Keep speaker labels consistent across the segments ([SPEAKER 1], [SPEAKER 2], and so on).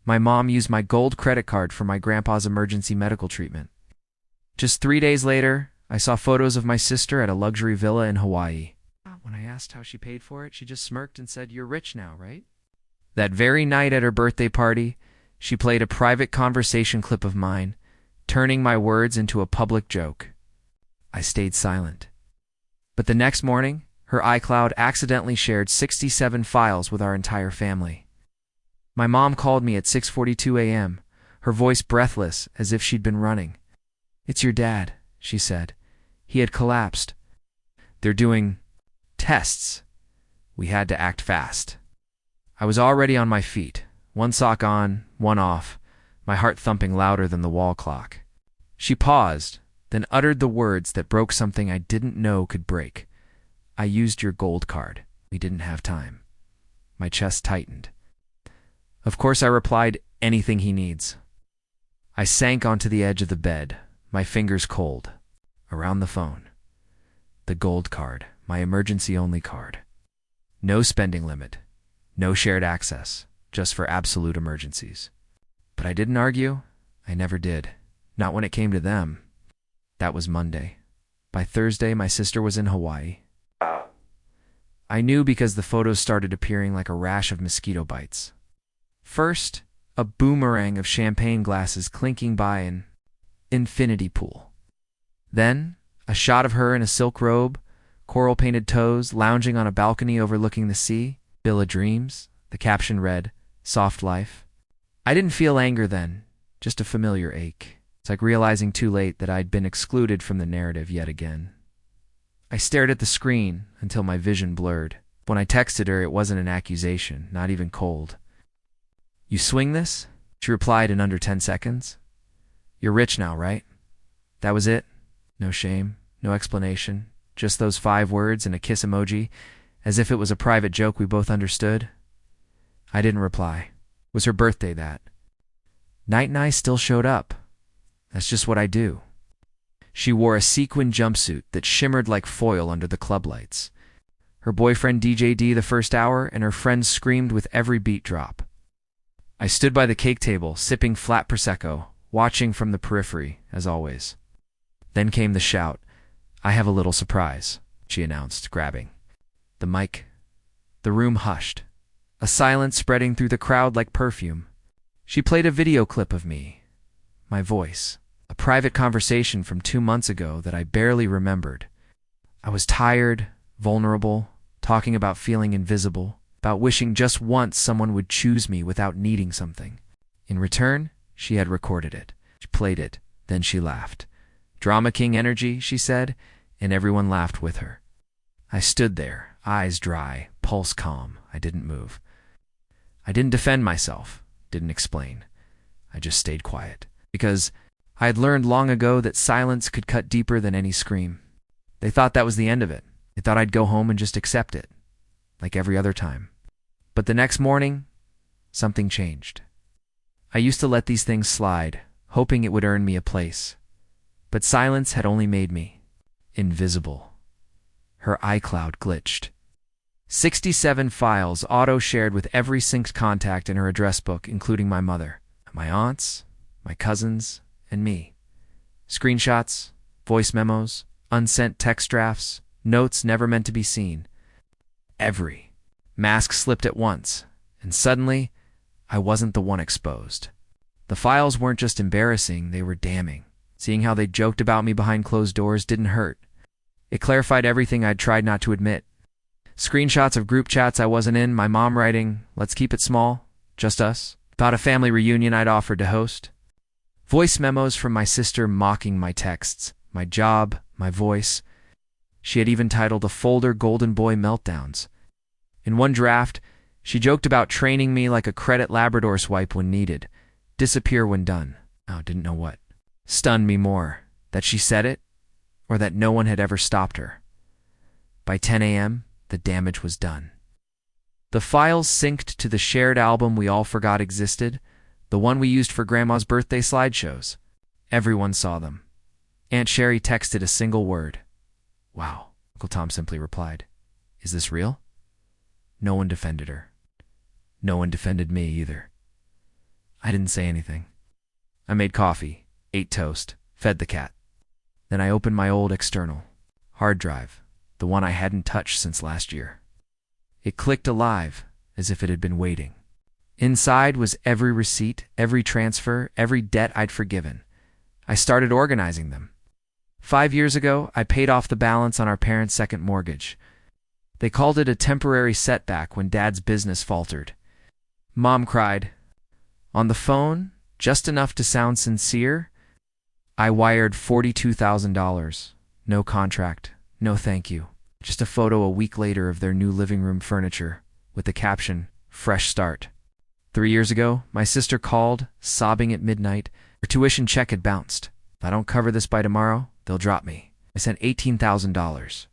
[SPEAKER 1] My mom used my gold credit card for my grandpa's emergency medical treatment. Just 3 days later, I saw photos of my sister at a luxury villa in Hawaii. When I asked how she paid for it, she just smirked and said, "You're rich now, right?" That very night at her birthday party, she played a private conversation clip of mine, turning my words into a public joke. I stayed silent. But the next morning, her iCloud accidentally shared 67 files with our entire family. My mom called me at 6:42 a.m., her voice breathless as if she'd been running. "It's your dad," she said. "He had collapsed. They're doing tests." We had to act fast. I was already on my feet, one sock on, one off, my heart thumping louder than the wall clock. She paused, then uttered the words that broke something I didn't know could break. "I used your gold card. We didn't have time." My chest tightened. Of course I replied, "Anything he needs." I sank onto the edge of the bed, my fingers cold. Around the phone. The gold card, my emergency-only card. No spending limit. No shared access, just for absolute emergencies. But I didn't argue. I never did. Not when it came to them. That was Monday. By Thursday, my sister was in Hawaii. I knew because the photos started appearing like a rash of mosquito bites. First, a boomerang of champagne glasses clinking by an infinity pool. Then, a shot of her in a silk robe, coral-painted toes, lounging on a balcony overlooking the sea. Villa Dreams. The caption read, "Soft Life." I didn't feel anger then, just a familiar ache. It's like realizing too late that I'd been excluded from the narrative yet again. I stared at the screen until my vision blurred. When I texted her, it wasn't an accusation, not even cold. "You swing this?" She replied in under 10 seconds. "You're rich now, right?" That was it. No shame, no explanation, just those 5 words and a kiss emoji, as if it was a private joke we both understood. I didn't reply. It was her birthday that night and I still showed up. That's just what I do. She wore a sequin jumpsuit that shimmered like foil under the club lights. Her boyfriend DJ'd the first hour, and her friends screamed with every beat drop. I stood by the cake table, sipping flat Prosecco, watching from the periphery, as always. Then came the shout. "I have a little surprise," she announced, grabbing the mic. The room hushed, a silence spreading through the crowd like perfume. She played a video clip of me, my voice, a private conversation from 2 months ago that I barely remembered. I was tired, vulnerable, talking about feeling invisible, about wishing just once someone would choose me without needing something. In return, she had recorded it. She played it, then she laughed. "Drama King energy," she said, and everyone laughed with her. I stood there, eyes dry, pulse calm. I didn't move. I didn't defend myself, didn't explain. I just stayed quiet, because I had learned long ago that silence could cut deeper than any scream. They thought that was the end of it. They thought I'd go home and just accept it, like every other time. But the next morning, something changed. I used to let these things slide, hoping it would earn me a place. But silence had only made me invisible. Her iCloud glitched. 67 files auto-shared with every synced contact in her address book, including my mother, my aunts, my cousins, and me. Screenshots, voice memos, unsent text drafts, notes never meant to be seen. Every mask slipped at once, and suddenly, I wasn't the one exposed. The files weren't just embarrassing, they were damning. Seeing how they joked about me behind closed doors didn't hurt. It clarified everything I'd tried not to admit. Screenshots of group chats I wasn't in, my mom writing, "Let's keep it small, just us," about a family reunion I'd offered to host. Voice memos from my sister mocking my texts, my job, my voice. She had even titled a folder "Golden Boy Meltdowns." In one draft, she joked about training me like a credit Labrador swipe when needed, disappear when done. Oh, didn't know what stunned me more, that she said it, or that no one had ever stopped her. By 10 a.m., the damage was done. The files synced to the shared album we all forgot existed, the one we used for Grandma's birthday slideshows. Everyone saw them. Aunt Sherry texted a single word. "Wow," Uncle Tom simply replied. "Is this real?" No one defended her. No one defended me either. I didn't say anything. I made coffee, ate toast, fed the cat. Then I opened my old external hard drive, the one I hadn't touched since last year. It clicked alive, as if it had been waiting. Inside was every receipt, every transfer, every debt I'd forgiven. I started organizing them. 5 years ago, I paid off the balance on our parents' second mortgage. They called it a temporary setback when Dad's business faltered. Mom cried. On the phone, just enough to sound sincere, I wired $42,000. No contract, no thank you. Just a photo a week later of their new living room furniture, with the caption, "Fresh start." 3 years ago, my sister called, sobbing at midnight. Her tuition check had bounced. If I don't cover this by tomorrow, they'll drop me. I sent $18,000.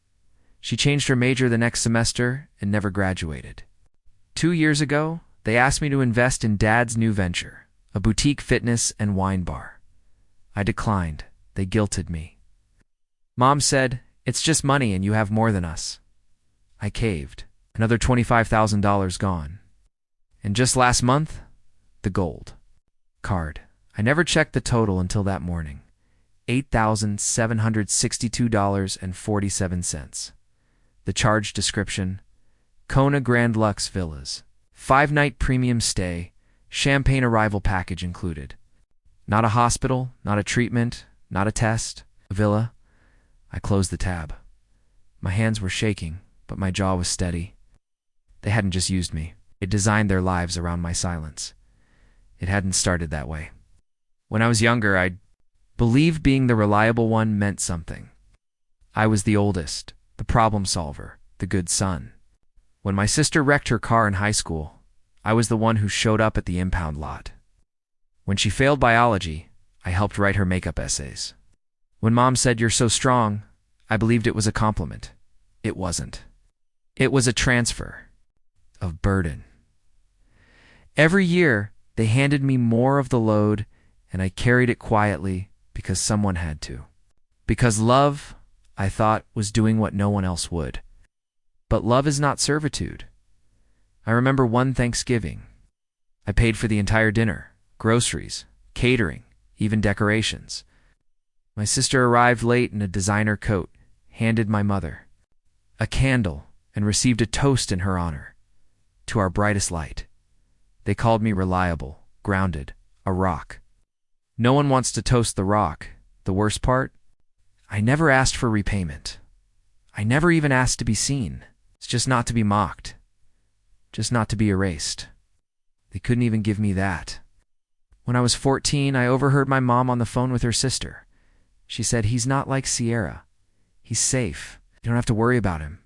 [SPEAKER 1] She changed her major the next semester and never graduated. 2 years ago, they asked me to invest in Dad's new venture, a boutique fitness and wine bar. I declined. They guilted me. Mom said, "It's just money and you have more than us." I caved. Another $25,000 gone. And just last month, the gold card. I never checked the total until that morning. $8,762.47. The charge description: Kona Grand Lux Villas. 5-night premium stay, champagne arrival package included. Not a hospital, not a treatment, not a test. A villa. I closed the tab. My hands were shaking, but my jaw was steady. They hadn't just used me. It designed their lives around my silence. It hadn't started that way. When I was younger, I believed being the reliable one meant something. I was the oldest, the problem solver, the good son. When my sister wrecked her car in high school, I was the one who showed up at the impound lot. When she failed biology, I helped write her makeup essays. When Mom said, "You're so strong," I believed it was a compliment. It wasn't. It was a transfer of burden. Every year, they handed me more of the load, and I carried it quietly because someone had to. Because love, I thought, was doing what no one else would. But love is not servitude. I remember one Thanksgiving. I paid for the entire dinner, groceries, catering, even decorations. My sister arrived late in a designer coat, handed my mother a candle, and received a toast in her honor. To our brightest light. They called me reliable, grounded, a rock. No one wants to toast the rock. The worst part? I never asked for repayment. I never even asked to be seen. It's just not to be mocked. Just not to be erased. They couldn't even give me that. When I was 14, I overheard my mom on the phone with her sister. She said, "He's not like Sierra. He's safe. You don't have to worry about him."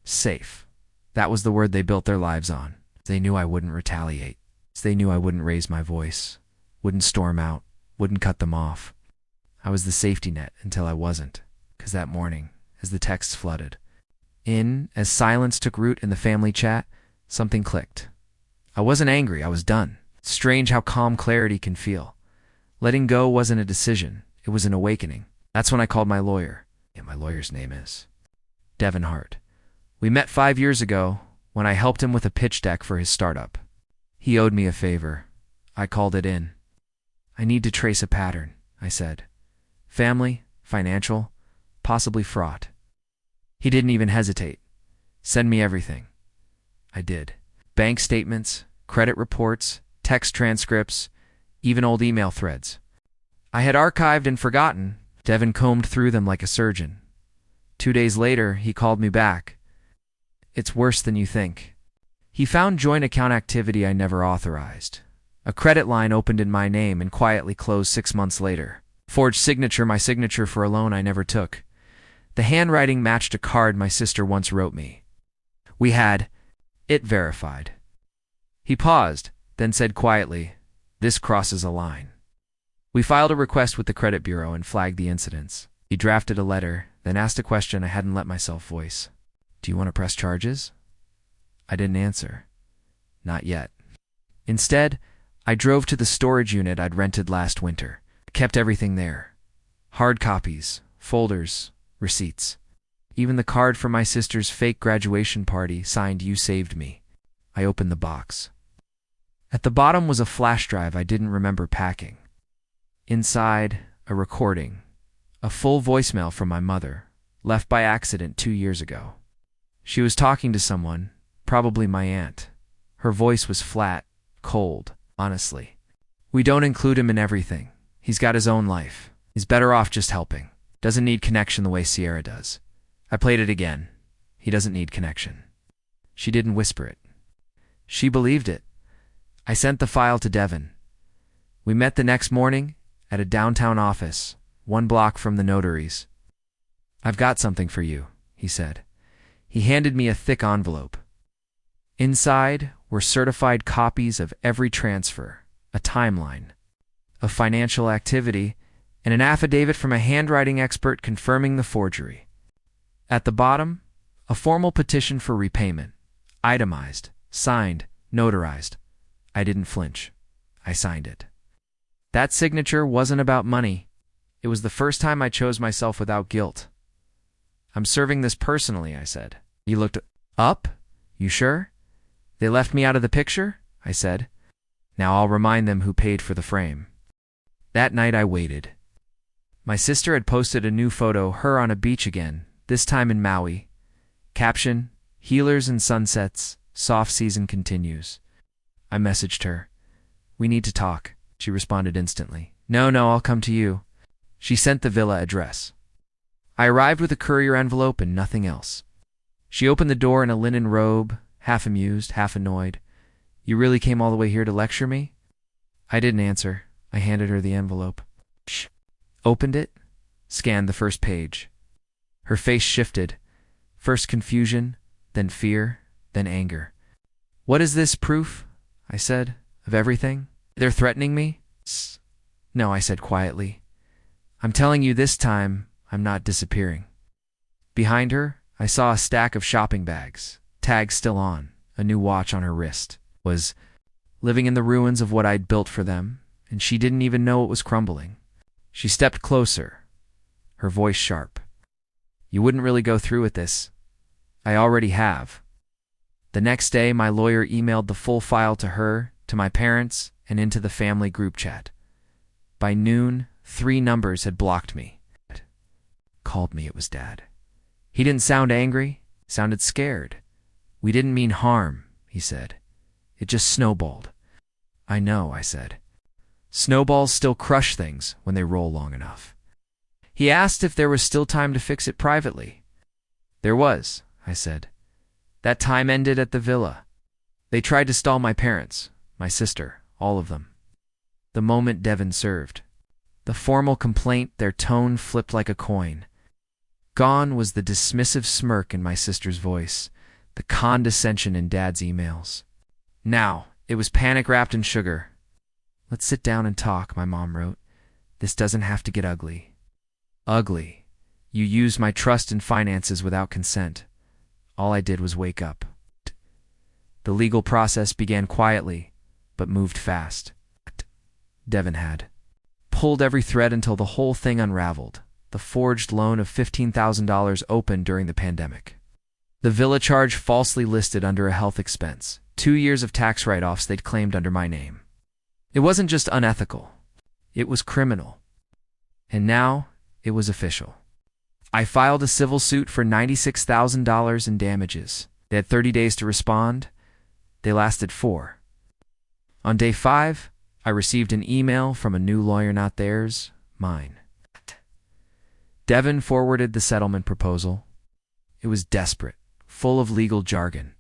[SPEAKER 1] Safe. That was the word they built their lives on. They knew I wouldn't retaliate. They knew I wouldn't raise my voice, wouldn't storm out, wouldn't cut them off. I was the safety net until I wasn't, because that morning, as the texts flooded, as silence took root in the family chat, something clicked. I wasn't angry, I was done. Strange how calm clarity can feel. Letting go wasn't a decision, it was an awakening. That's when I called my lawyer. Yeah, my lawyer's name is Devin Hart. We met 5 years ago when I helped him with a pitch deck for his startup. He owed me a favor. I called it in. "I need to trace a pattern," I said. "Family, financial, possibly fraught." He didn't even hesitate. "Send me everything." I did. Bank statements, credit reports, text transcripts, even old email threads. I had archived and forgotten. Devin combed through them like a surgeon. 2 days later, he called me back. "It's worse than you think." He found joint account activity I never authorized. A credit line opened in my name and quietly closed 6 months later. Forged signature, my signature for a loan I never took. The handwriting matched a card my sister once wrote me. We had it verified. He paused, then said quietly, "This crosses a line." We filed a request with the credit bureau and flagged the incidents. He drafted a letter, then asked a question I hadn't let myself voice. "Do you want to press charges?" I didn't answer. Not yet. Instead, I drove to the storage unit I'd rented last winter. Kept everything there. Hard copies, folders, receipts. Even the card from my sister's fake graduation party signed "You Saved Me." I opened the box. At the bottom was a flash drive I didn't remember packing. Inside, a recording, a full voicemail from my mother, left by accident 2 years ago. She was talking to someone, probably my aunt. Her voice was flat, cold, honestly. "We don't include him in everything. He's got his own life. He's better off just helping. Doesn't need connection the way Sierra does." I played it again. "He doesn't need connection." She didn't whisper it. She believed it. I sent the file to Devin. We met the next morning at a downtown office, 1 block from the notary's. "I've got something for you," he said. He handed me a thick envelope. Inside were certified copies of every transfer, a timeline, of financial activity, and an affidavit from a handwriting expert confirming the forgery. At the bottom, a formal petition for repayment, itemized, signed, notarized. I didn't flinch. I signed it. That signature wasn't about money. It was the first time I chose myself without guilt. "I'm serving this personally," I said. He looked up. "You sure? They left me out of the picture?" I said. "Now I'll remind them who paid for the frame." That night I waited. My sister had posted a new photo, her on a beach again, this time in Maui. Caption, "Healers and sunsets, soft season continues." I messaged her. "We need to talk." She responded instantly. No, I'll come to you." She sent the villa address. I arrived with a courier envelope and nothing else. She opened the door in a linen robe, half amused, half annoyed. "You really came all the way here to lecture me?" I didn't answer. I handed her the envelope. She opened it, scanned the first page. Her face shifted. First confusion, then fear, then anger. "What is this, proof?" I said. "Of everything? They're threatening me?" "No," I said quietly. "I'm telling you this time, I'm not disappearing." Behind her, I saw a stack of shopping bags, tags still on, a new watch on her wrist. Was living in the ruins of what I'd built for them, and she didn't even know it was crumbling. She stepped closer, her voice sharp. "You wouldn't really go through with this." "I already have." The next day, my lawyer emailed the full file to her, to my parents, and into the family group chat. By noon, 3 numbers had blocked me. Called me, it was Dad. He didn't sound angry, sounded scared. "We didn't mean harm," he said. "It just snowballed." "I know," I said. "Snowballs still crush things when they roll long enough." He asked if there was still time to fix it privately. "There was," I said. "That time ended at the villa. They tried to stall my parents, my sister, all of them." The moment Devin served. The formal complaint, their tone flipped like a coin. Gone was the dismissive smirk in my sister's voice, the condescension in Dad's emails. Now, it was panic wrapped in sugar. "Let's sit down and talk," my mom wrote. "This doesn't have to get ugly." Ugly. You used my trust and finances without consent. All I did was wake up. The legal process began quietly, but moved fast. Devin had pulled every thread until the whole thing unraveled. The forged loan of $15,000 opened during the pandemic. The villa charge falsely listed under a health expense. 2 years of tax write-offs they'd claimed under my name. It wasn't just unethical. It was criminal. And now, it was official. I filed a civil suit for $96,000 in damages. They had 30 days to respond. They lasted 4. On day 5, I received an email from a new lawyer, not theirs, mine. Devin forwarded the settlement proposal. It was desperate, full of legal jargon.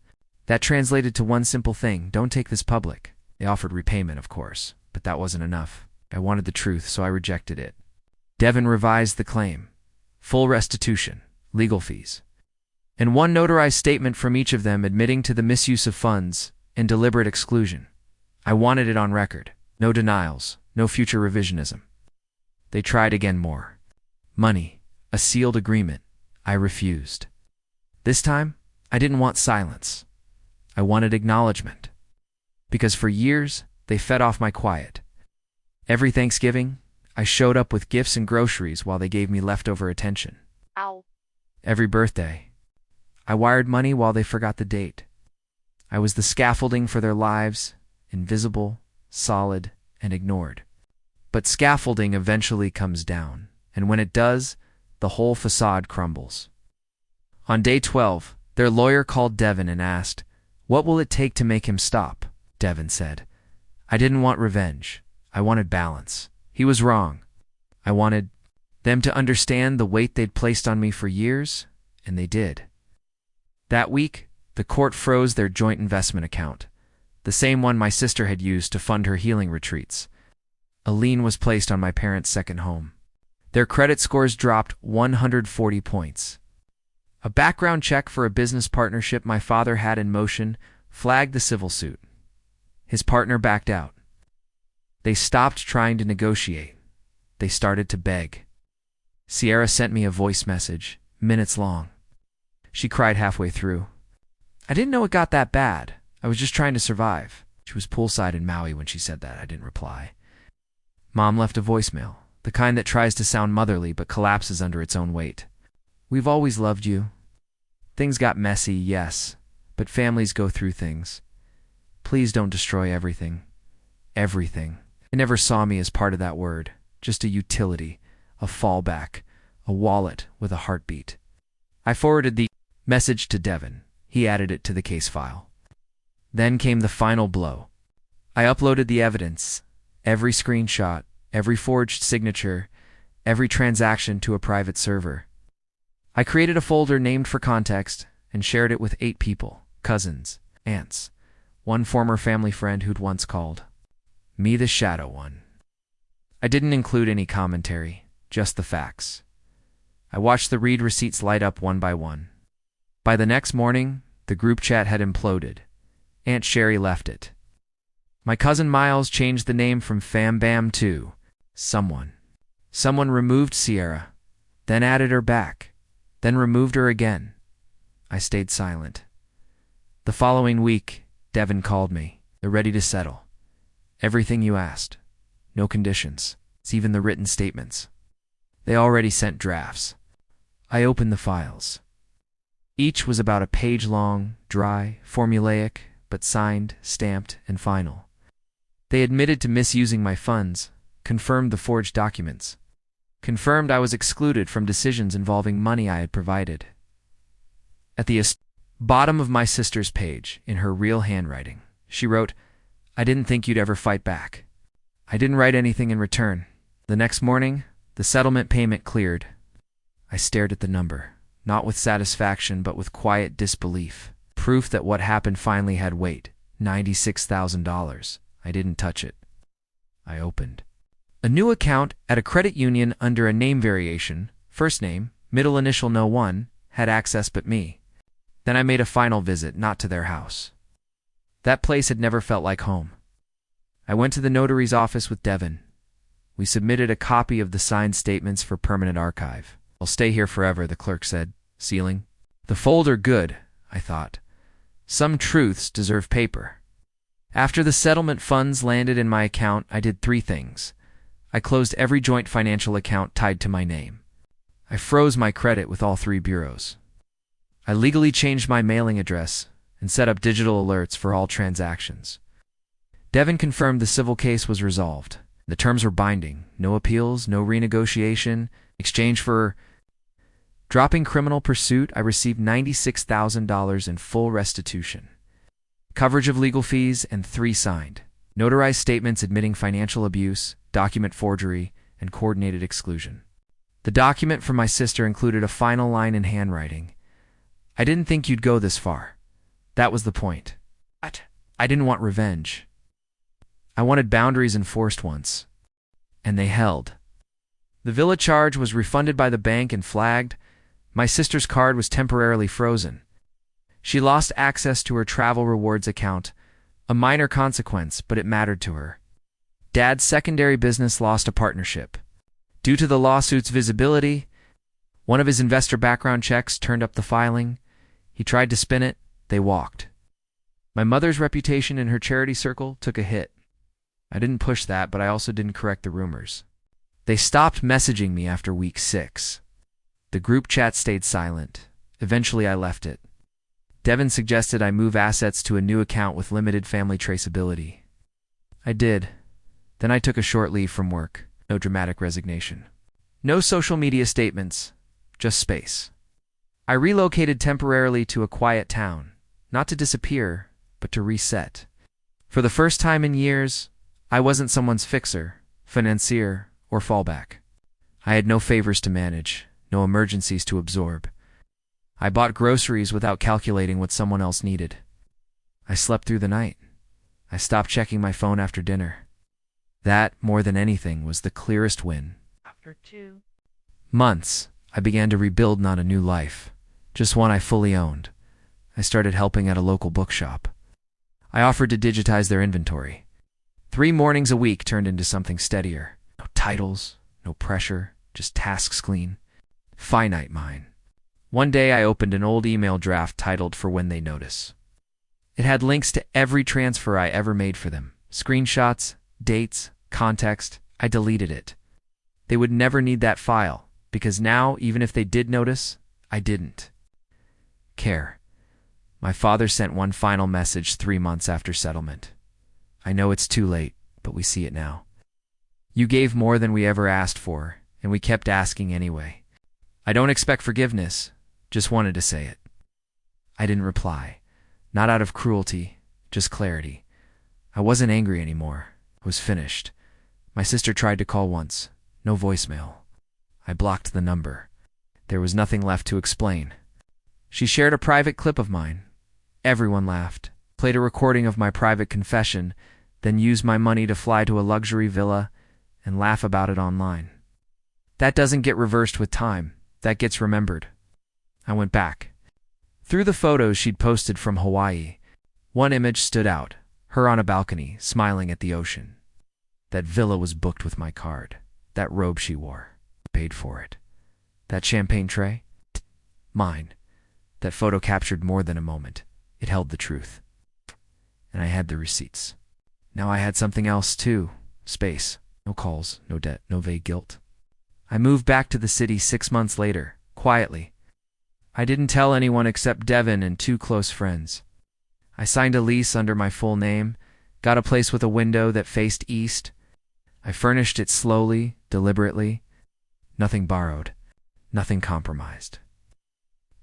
[SPEAKER 1] That translated to one simple thing: don't take this public. They offered repayment, of course, but that wasn't enough. I wanted the truth, so I rejected it. Devin revised the claim. Full restitution, legal fees, and one notarized statement from each of them admitting to the misuse of funds and deliberate exclusion. I wanted it on record. No denials, no future revisionism. They tried again more. Money, a sealed agreement. I refused. This time, I didn't want silence. I wanted acknowledgement. Because for years, they fed off my quiet. Every Thanksgiving, I showed up with gifts and groceries while they gave me leftover attention.
[SPEAKER 2] Ow.
[SPEAKER 1] Every birthday, I wired money while they forgot the date. I was the scaffolding for their lives, invisible, solid, and ignored. But scaffolding eventually comes down, and when it does, the whole facade crumbles. On day 12, their lawyer called Devin and asked, "What will it take to make him stop?" Devin said, "I didn't want revenge. I wanted balance." He was wrong. I wanted them to understand the weight they'd placed on me for years, and they did. That week, the court froze their joint investment account, the same one my sister had used to fund her healing retreats. A lien was placed on my parents' second home. Their credit scores dropped 140 points. A background check for a business partnership my father had in motion flagged the civil suit. His partner backed out. They stopped trying to negotiate. They started to beg. Sierra sent me a voice message, minutes long. She cried halfway through. "I didn't know it got that bad. I was just trying to survive." She was poolside in Maui when she said that. I didn't reply. Mom left a voicemail, the kind that tries to sound motherly but collapses under its own weight. "We've always loved you. Things got messy, yes, but families go through things. Please don't destroy everything. Everything." They never saw me as part of that word, just a utility, a fallback, a wallet with a heartbeat. I forwarded the message to Devin. He added it to the case file. Then came the final blow. I uploaded the evidence, every screenshot, every forged signature, every transaction to a private server. I created a folder named for context and shared it with 8 people, cousins, aunts, one former family friend who'd once called me the Shadow One. I didn't include any commentary, just the facts. I watched the read receipts light up one by one. By the next morning, the group chat had imploded. Aunt Sherry left it. My cousin Miles changed the name from Fam Bam to Someone. Someone removed Sierra, then added her back, then removed her again. I stayed silent. The following week, Devin called me. "They're ready to settle. Everything you asked. No conditions. It's even the written statements. They already sent drafts." I opened the files. Each was about a page long, dry, formulaic, but signed, stamped, and final. They admitted to misusing my funds, confirmed the forged documents, confirmed I was excluded from decisions involving money I had provided. At the bottom of my sister's page, in her real handwriting, she wrote, "I didn't think you'd ever fight back." I didn't write anything in return. The next morning, the settlement payment cleared. I stared at the number, not with satisfaction but with quiet disbelief. Proof that what happened finally had weight. $96,000. I didn't touch it. I opened a new account at a credit union under a name variation, first name, middle initial no one, had access but me. Then I made a final visit, not to their house. That place had never felt like home. I went to the notary's office with Devin. We submitted a copy of the signed statements for permanent archive. "I'll stay here forever," the clerk said, sealing. The folder good, I thought. Some truths deserve paper. After the settlement funds landed in my account, I did 3 things. I closed every joint financial account tied to my name. I froze my credit with all 3 bureaus. I legally changed my mailing address and set up digital alerts for all transactions. Devin confirmed the civil case was resolved. The terms were binding. No appeals, no renegotiation. Exchange for dropping criminal pursuit, I received $96,000 in full restitution. Coverage of legal fees and 3 signed. Notarized statements admitting financial abuse, document forgery, and coordinated exclusion. The document from my sister included a final line in handwriting. "I didn't think you'd go this far. That was the point. I didn't want revenge. I wanted boundaries enforced once. And they held." The villa charge was refunded by the bank and flagged. My sister's card was temporarily frozen. She lost access to her travel rewards account, a minor consequence, but it mattered to her. Dad's secondary business lost a partnership. Due to the lawsuit's visibility, one of his investor background checks turned up the filing. He tried to spin it. They walked. My mother's reputation in her charity circle took a hit. I didn't push that, but I also didn't correct the rumors. They stopped messaging me after week 6. The group chat stayed silent. Eventually, I left it. Devin suggested I move assets to a new account with limited family traceability. I did. Then I took a short leave from work. No dramatic resignation. No social media statements, just space. I relocated temporarily to a quiet town, not to disappear, but to reset. For the first time in years, I wasn't someone's fixer, financier, or fallback. I had no favors to manage, no emergencies to absorb. I bought groceries without calculating what someone else needed. I slept through the night. I stopped checking my phone after dinner. That, more than anything, was the clearest win.
[SPEAKER 2] After 2
[SPEAKER 1] months, I began to rebuild not a new life, just one I fully owned. I started helping at a local bookshop. I offered to digitize their inventory. 3 mornings a week turned into something steadier. No titles, no pressure, just tasks clean. Finite mine. One day I opened an old email draft titled "For When They Notice." It had links to every transfer I ever made for them. Screenshots, dates, context. I deleted it. They would never need that file, because now, even if they did notice, I didn't care. My father sent one final message 3 months after settlement. I know it's too late, but we see it now. You gave more than we ever asked for, and we kept asking anyway. I don't expect forgiveness, just wanted to say it. I didn't reply, not out of cruelty, just clarity. I wasn't angry anymore. I was finished. My sister tried to call once. No voicemail. I blocked the number. There was nothing left to explain. She shared a private clip of mine. Everyone laughed, played a recording of my private confession, then used my money to fly to a luxury villa and laugh about it online. That doesn't get reversed with time. That gets remembered. I went back. Through the photos she'd posted from Hawaii, one image stood out, her on a balcony, smiling at the ocean. That villa was booked with my card. That robe she wore, paid for it. That champagne tray? Mine. That photo captured more than a moment. It held the truth. And I had the receipts. Now I had something else too. Space. No calls, no debt, no vague guilt. I moved back to the city 6 months later, quietly. I didn't tell anyone except Devin and 2 close friends. I signed a lease under my full name, got a place with a window that faced east. I furnished it slowly, deliberately. Nothing borrowed, nothing compromised.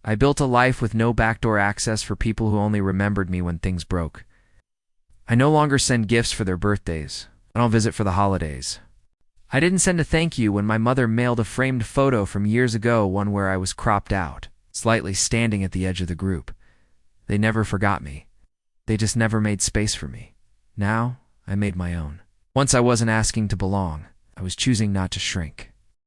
[SPEAKER 1] I built a life with no backdoor access for people who only remembered me when things broke. I no longer send gifts for their birthdays. I don't visit for the holidays. I didn't send a thank you when my mother mailed a framed photo from years ago, one where I was cropped out, slightly standing at the edge of the group. They never forgot me. They just never made space for me. Now, I made my own. Once I wasn't asking to belong. I was choosing not to shrink.